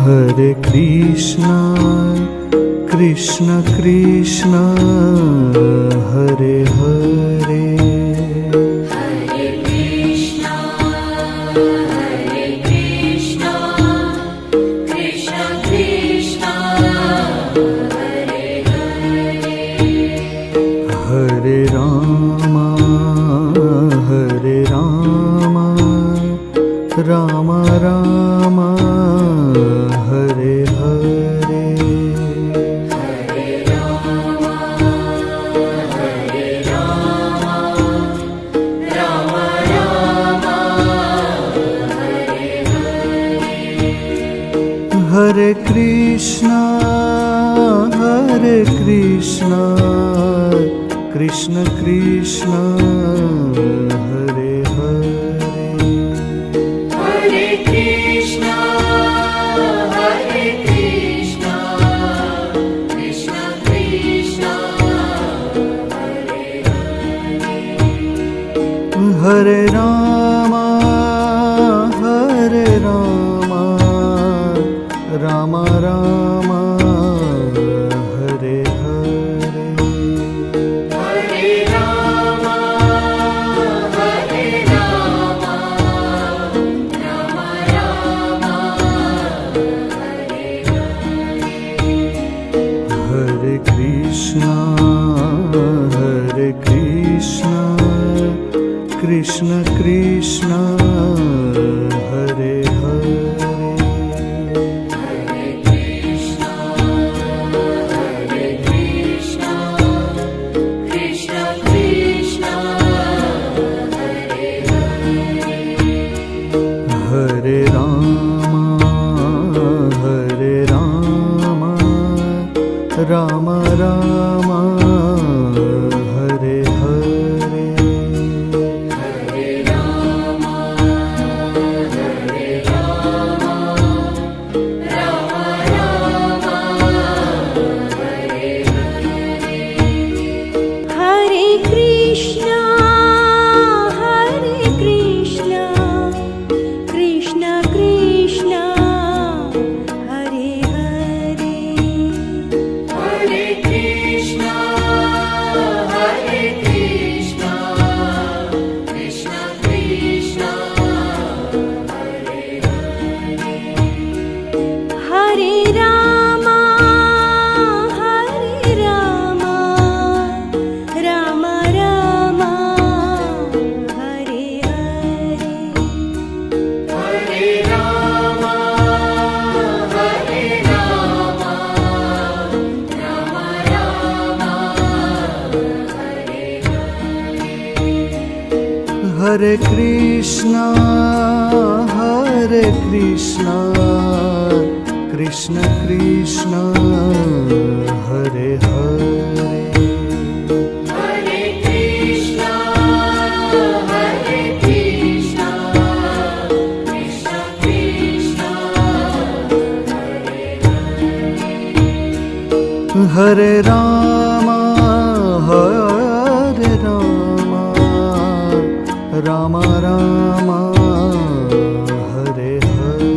Hare Krishna, Krishna Krishna, Hare Hare. Hare Krishna, Krishna Krishna, Hare Hare. Hare Rama, Rama Rama, Hare Hare. Hare Rama, Rama Rama, Hare Hare. Hare Krishna, Krishna Krishna, Hare Hare. Hare Krishna, Krishna Krishna, Hare Hare. Hare Rama, Rama Rama, Hare Hare. Hare Rama, Rama Rama, Hare Hare. Hare Krishna, Krishna Krishna, Hare Hare. Hare Krishna, Krishna Krishna, Hare Hare. Hare Rama, Rama Rama, Hare Hare. Hare Rama, Rama Rama, Hare Hare. Hare Krishna, Krishna Krishna, Hare Hare. Hare Krishna, Krishna Krishna, Hare Hare. Hare Rama, Rama Rama, Hare Hare. Hare Rama, Rama Rama, Hare Hare. Hare Krishna, Krishna Krishna, Hare Hare. Hare Krishna, Krishna Krishna, Hare Hare. Hare Rama, Rama Rama, Hare Hare.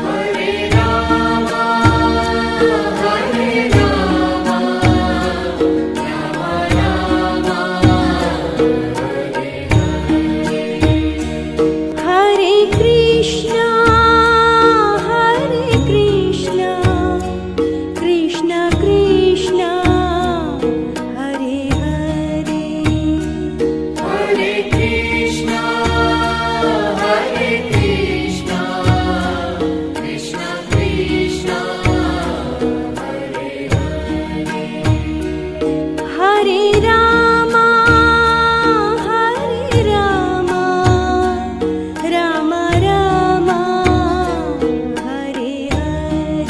Hare Rama, Rama Rama, Hare Hare. Hare Krishna, Krishna Krishna, Hare Hare. Hare Krishna, Krishna Krishna, Hare Hare. Hare Rama, Rama Rama, Hare Hare.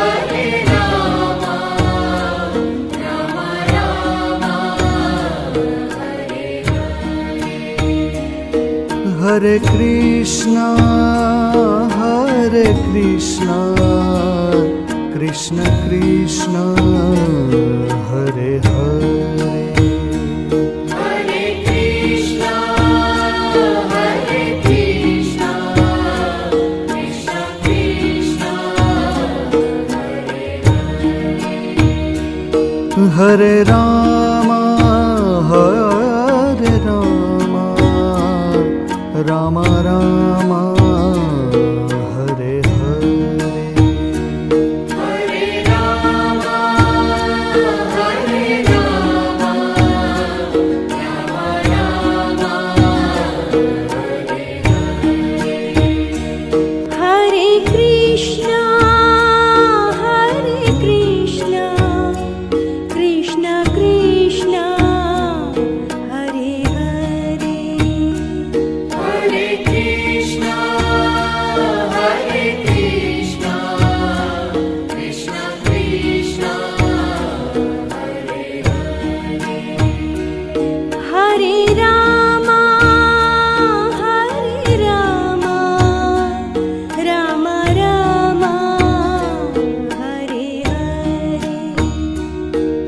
Hare Rama, Rama Rama, Hare Hare. Hare Krishna, Krishna Krishna, Hare Hare. Hare Ram Hare Ram Ram Ram Hare Hare Hare Ram Hare Ram Ram Ram Hare Krishna, Krishna Krishna, Hare Hare. Hare Krishna, Krishna Krishna, Hare Hare. Hare Rama, Rama Rama, Hare Hare.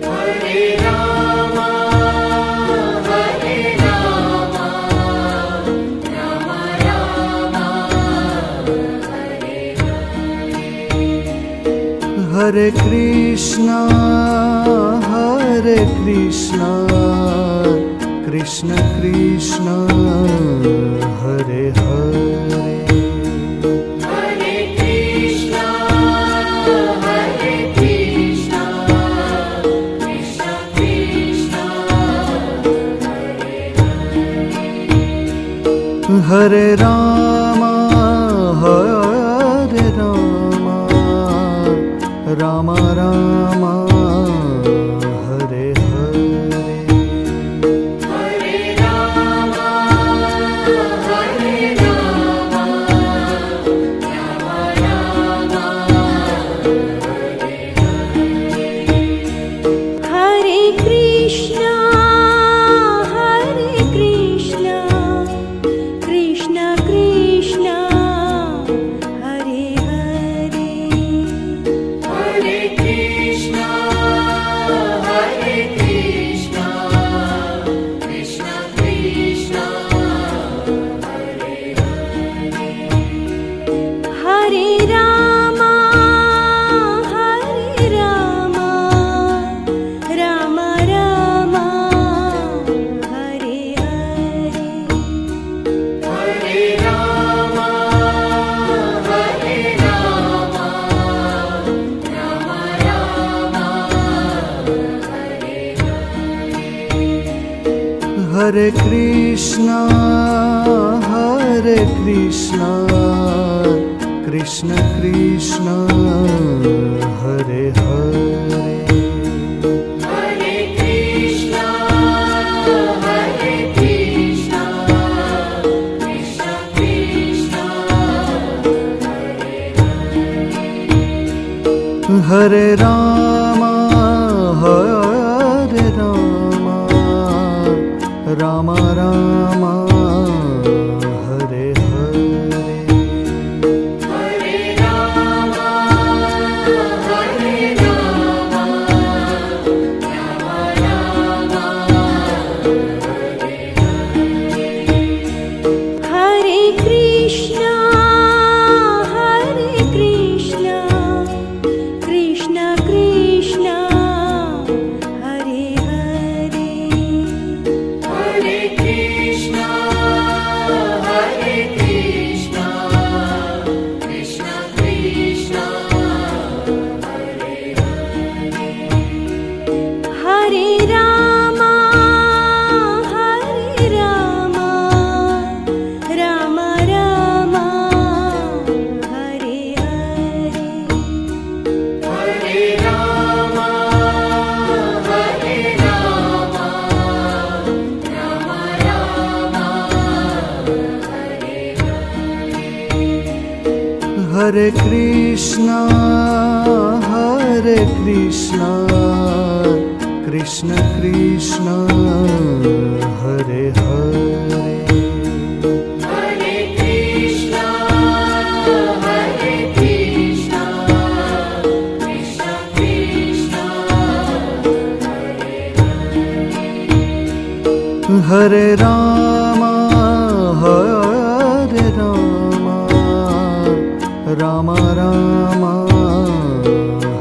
Hare Rama, Rama Rama, Hare Hare. Hare Krishna, Krishna Krishna, Hare Hare. Hare Krishna, Krishna Krishna, Hare Hare. Hare Rama, Rama Rama, Hare Hare. Hare Rama, Rama Rama, Hare Hare Hare. Krishna, Krishna Krishna, Hare Hare. Hare Krishna, Krishna Krishna, Hare Hare. Hare Rama, Rama Rama, Hare Hare. Hare Rama, Rama Rama, Hare Hare. Hare Krishna, Krishna Krishna, Hare Hare. Hare Krishna, Krishna Krishna, Hare Hare. Hare Rama, Rama Rama, Hare Hare. Hare Rama, Rama Rama, Hare Hare. Hare Krishna, Krishna Krishna, Hare Hare. Hare Krishna, Krishna Krishna, Hare Hare. Hare Rama, Rama Rama, Hare Hare. Hare Rama, Rama Rama, Hare Hare. Hare Krishna, Krishna Krishna, Hare Hare. Hare Krishna, Krishna Krishna, Hare Rama, Rama Rama,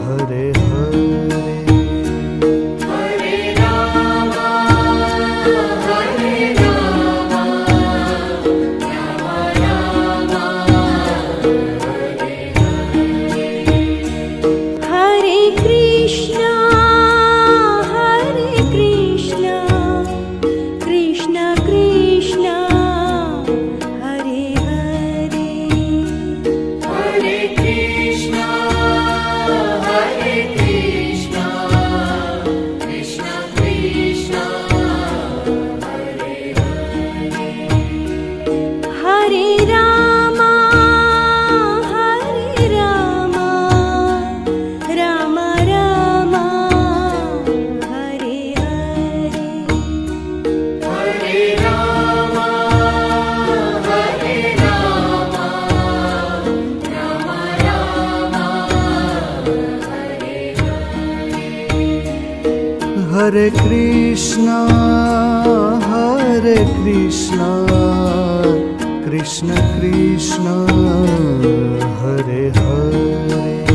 Hare Hare. Hare Hare Krishna, Krishna Krishna, Hare Hare,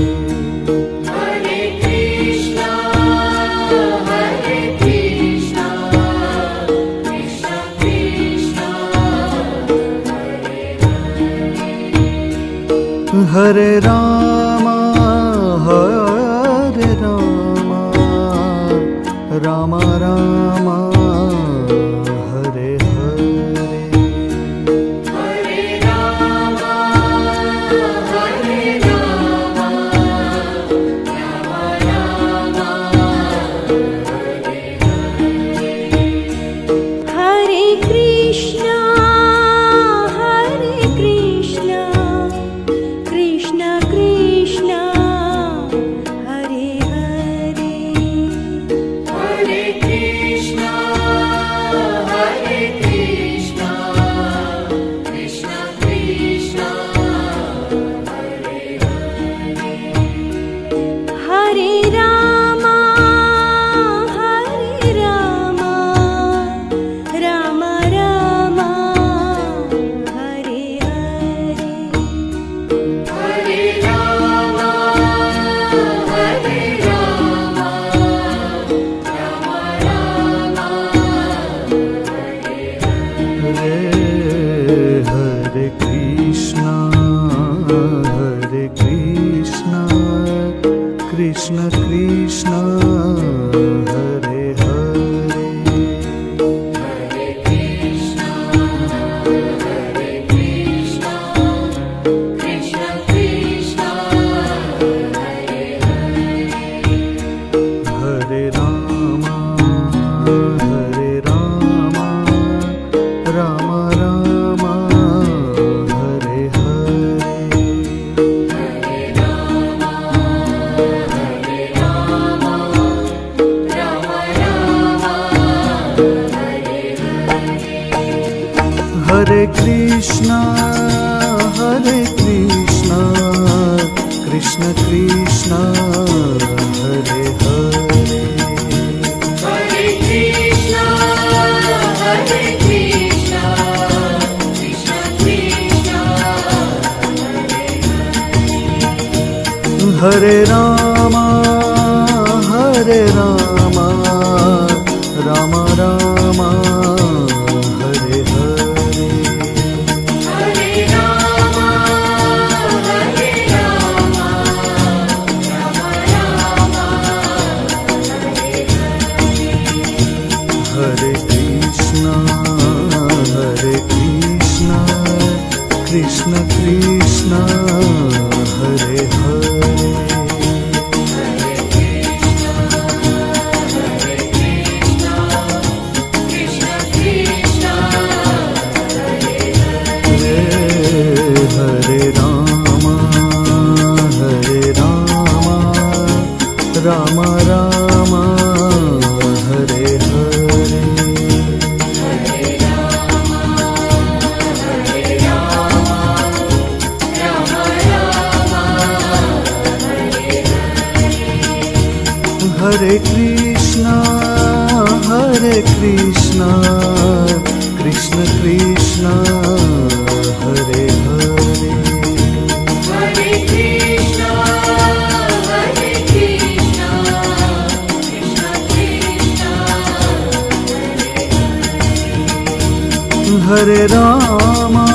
Hare Krishna, Krishna Krishna, Hare Rama, Rama Rama, Hare Hare, Hare Rama, Rama Rama, Hare Krishna, Krishna Krishna, Hare Hare, Hare Krishna, Krishna Krishna, Hare Rama, Rama Rama, Hare Hare, Hare Rama, Hare Krishna, Krishna Krishna, Hare Hare, Hare Krishna, Krishna Krishna, Hare Rama, Rama Rama, Hare Hare, Hare Krishna, Krishna Krishna, Hare Hare, Hare Krishna, Krishna Krishna, Hare Rama, Rama Rama, Hare Hare, Hare Rama, Hare Krishna, Krishna Krishna, Hare Hare, Krishna Krishna, Hare Rama, Rama Rama, Hare Hare, Hare Krishna, Krishna Krishna, Hare Hare, Hare Krishna, Krishna Krishna, Hare Rama,